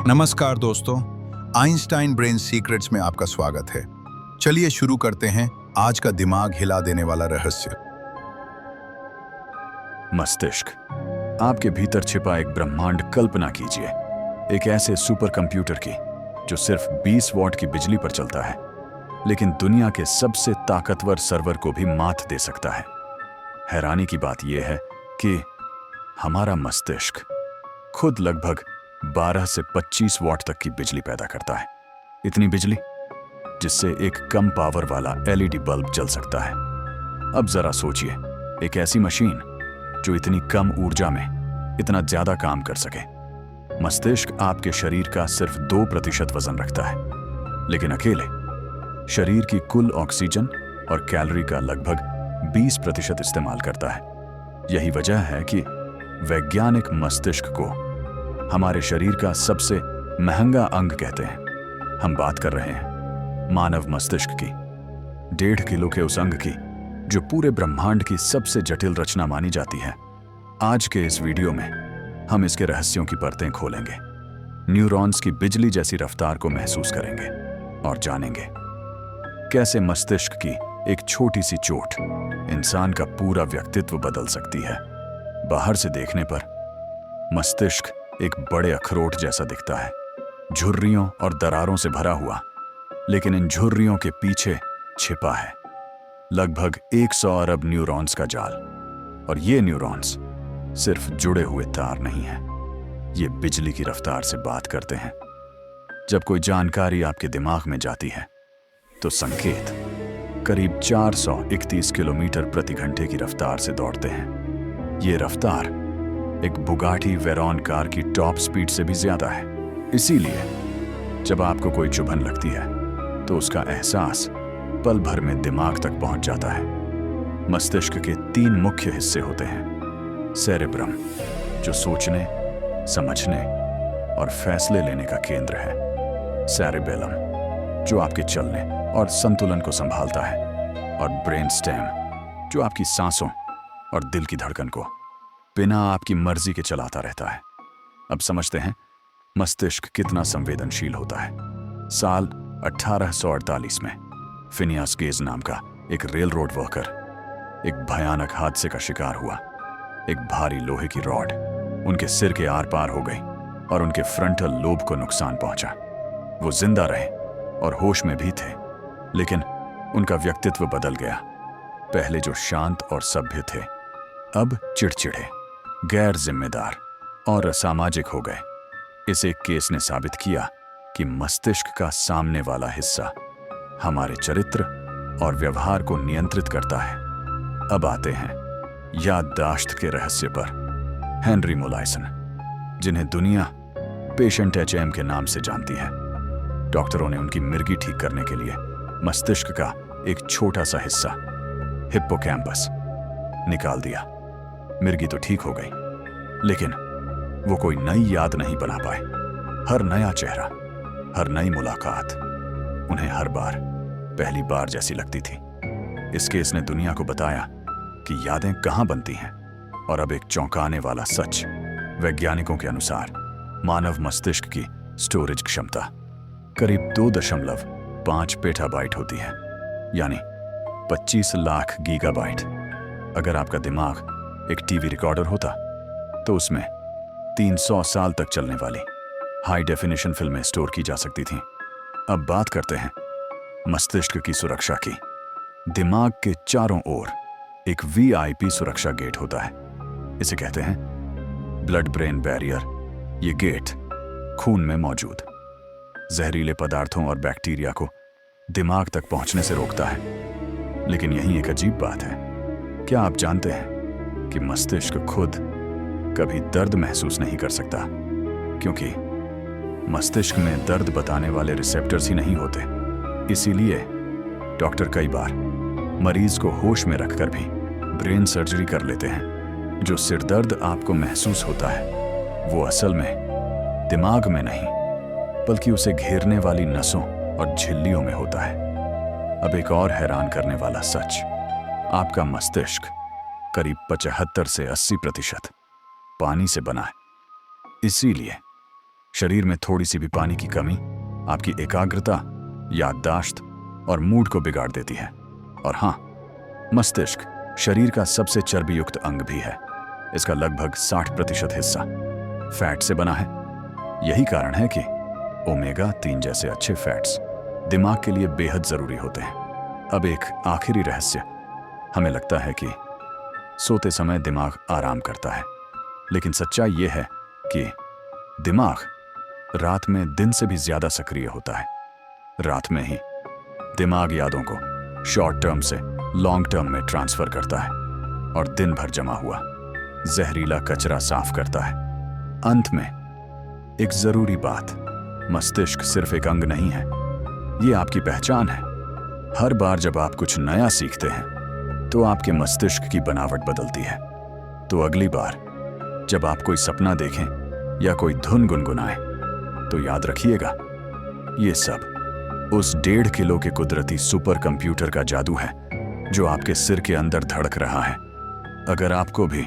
नमस्कार दोस्तों, Einstein brain secrets में आपका स्वागत है। चलिए शुरू करते हैं आज का दिमाग हिला देने वाला रहस्य। मस्तिष्क। आपके भीतर छिपा एक ब्रह्मांड कल्पना कीजिए, एक ऐसे सुपर कंप्यूटर की जो सिर्फ 20 वॉट की बिजली पर चलता है, लेकिन दुनिया के सबसे ताकतवर सर्वर को भी मात दे सकता है। हैरानी की बात यह है कि हमारा मस्तिष्क खुद लगभग 12 से 25 वॉट तक की बिजली पैदा करता है। इतनी बिजली जिससे एक कम पावर वाला एलईडी बल्ब जल सकता है। अब जरा सोचिए, एक ऐसी मशीन जो इतनी कम ऊर्जा में इतना ज्यादा काम कर सके। मस्तिष्क आपके शरीर का सिर्फ 2% वजन रखता है, लेकिन अकेले शरीर की कुल ऑक्सीजन और कैलोरी का लगभग 20% इस्तेमाल करता है। यही वजह है कि वैज्ञानिक मस्तिष्क को हमारे शरीर का सबसे महंगा अंग कहते हैं। हम बात कर रहे हैं मानव मस्तिष्क की, 1.5 किलो के उस अंग की जो पूरे ब्रह्मांड की सबसे जटिल रचना मानी जाती है। आज के इस वीडियो में हम इसके रहस्यों की परतें खोलेंगे, न्यूरॉन्स की बिजली जैसी रफ्तार को महसूस करेंगे और जानेंगे कैसे मस्तिष्क की एक छोटी सी चोट इंसान का पूरा व्यक्तित्व बदल सकती है। बाहर से देखने पर मस्तिष्क एक बड़े अखरोट जैसा दिखता है, झुर्रियों और दरारों से भरा हुआ, लेकिन इन झुर्रियों के पीछे छिपा है लगभग 100 अरब न्यूरॉन्स का जाल। और ये न्यूरॉन्स सिर्फ जुड़े हुए तार नहीं हैं, ये बिजली की रफ्तार से बात करते हैं। जब कोई जानकारी आपके दिमाग में जाती है तो संकेत करीब 431 किलोमीटर प्रति घंटे की रफ्तार से दौड़ते हैं। ये रफ्तार एक बुगाटी वेरॉन कार की टॉप स्पीड से भी ज्यादा है। इसीलिए जब आपको कोई चुभन लगती है तो उसका एहसास पल भर में दिमाग तक पहुंच जाता है। मस्तिष्क के 3 मुख्य हिस्से होते हैं। सेरेब्रम, जो सोचने, समझने और फैसले लेने का केंद्र है। सेरेबेलम, जो आपके चलने और संतुलन को संभालता है। और ब्रेन स्टेम, जो आपकी सांसों और दिल की धड़कन को बिना आपकी मर्जी के चलाता रहता है। अब समझते हैं मस्तिष्क कितना संवेदनशील होता है। साल 1848 में फिनियास गेज नाम का एक रेल रोड वर्कर एक भयानक हादसे का शिकार हुआ। एक भारी लोहे की रॉड उनके सिर के आर पार हो गई और उनके फ्रंटल लोब को नुकसान पहुंचा। वो जिंदा रहे और होश में भी थे, लेकिन उनका व्यक्तित्व बदल गया। पहले जो शांत और सभ्य थे, अब चिड़चिड़े, गैर जिम्मेदार और असामाजिक हो गए। इस एक केस ने साबित किया कि मस्तिष्क का सामने वाला हिस्सा हमारे चरित्र और व्यवहार को नियंत्रित करता है। अब आते हैं याददाश्त के रहस्य पर। हेनरी मोलाइसन, जिन्हें दुनिया पेशेंट HM के नाम से जानती है, डॉक्टरों ने उनकी मिर्गी ठीक करने के लिए मस्तिष्क का एक छोटा सा हिस्सा, हिप्पोकैम्पस, निकाल दिया। मिर्गी तो ठीक हो गई, लेकिन वो कोई नई याद नहीं बना पाए। हर नया चेहरा, हर नई मुलाकात उन्हें हर बार पहली बार जैसी लगती थी। इस केस ने दुनिया को बताया कि यादें कहाँ बनती हैं। और अब एक चौंकाने वाला सच, वैज्ञानिकों के अनुसार मानव मस्तिष्क की स्टोरेज क्षमता करीब 2.5 पेटाबाइट होती है, यानी 25 लाख गीगाबाइट। अगर आपका दिमाग एक टीवी रिकॉर्डर होता तो उसमें 300 साल तक चलने वाली हाई डेफिनेशन फिल्में स्टोर की जा सकती थीं। अब बात करते हैं मस्तिष्क की सुरक्षा की। दिमाग के चारों ओर एक VIP सुरक्षा गेट होता है। इसे कहते हैं ब्लड ब्रेन बैरियर। ये गेट खून में मौजूद जहरीले पदार्थों और बैक्टीरिया को दिमाग तक पहुंचने से रोकता है। लेकिन यही एक अजीब बात है। क्या आप जानते हैं कि मस्तिष्क खुद कभी दर्द महसूस नहीं कर सकता, क्योंकि मस्तिष्क में दर्द बताने वाले रिसेप्टर्स ही नहीं होते। इसीलिए डॉक्टर कई बार मरीज को होश में रखकर भी ब्रेन सर्जरी कर लेते हैं। जो सिरदर्द आपको महसूस होता है वो असल में दिमाग में नहीं, बल्कि उसे घेरने वाली नसों और झिल्लियों में होता है। अब एक और हैरान करने वाला सच, आपका मस्तिष्क करीब 75 से 80% पानी से बना है। इसीलिए शरीर में थोड़ी सी भी पानी की कमी आपकी एकाग्रता, याददाश्त और मूड को बिगाड़ देती है। और हाँ, मस्तिष्क शरीर का सबसे चर्बीयुक्त अंग भी है। इसका लगभग 60% हिस्सा फैट से बना है। यही कारण है कि ओमेगा 3 जैसे अच्छे फैट्स दिमाग के लिए बेहद जरूरी होते हैं। अब एक आखिरी रहस्य। हमें लगता है कि सोते समय दिमाग आराम करता है, लेकिन सच्चाई यह है कि दिमाग रात में दिन से भी ज्यादा सक्रिय होता है। रात में ही दिमाग यादों को शॉर्ट टर्म से लॉन्ग टर्म में ट्रांसफर करता है और दिन भर जमा हुआ जहरीला कचरा साफ करता है। अंत में एक जरूरी बात, मस्तिष्क सिर्फ एक अंग नहीं है, ये आपकी पहचान है। हर बार जब आप कुछ नया सीखते हैं तो आपके मस्तिष्क की बनावट बदलती है। तो अगली बार जब आप कोई सपना देखें या कोई धुन गुनगुनाएं तो याद रखिएगा, ये सब उस 1.5 किलो के कुदरती सुपर कंप्यूटर का जादू है जो आपके सिर के अंदर धड़क रहा है। अगर आपको भी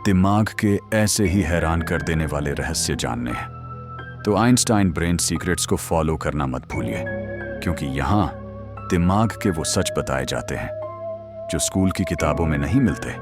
दिमाग के ऐसे ही हैरान कर देने वाले रहस्य जानने हैं तो आइंस्टाइन ब्रेन सीक्रेट्स को फॉलो करना मत भूलिए, क्योंकि यहाँ दिमाग के वो सच बताए जाते हैं जो स्कूल की किताबों में नहीं मिलते।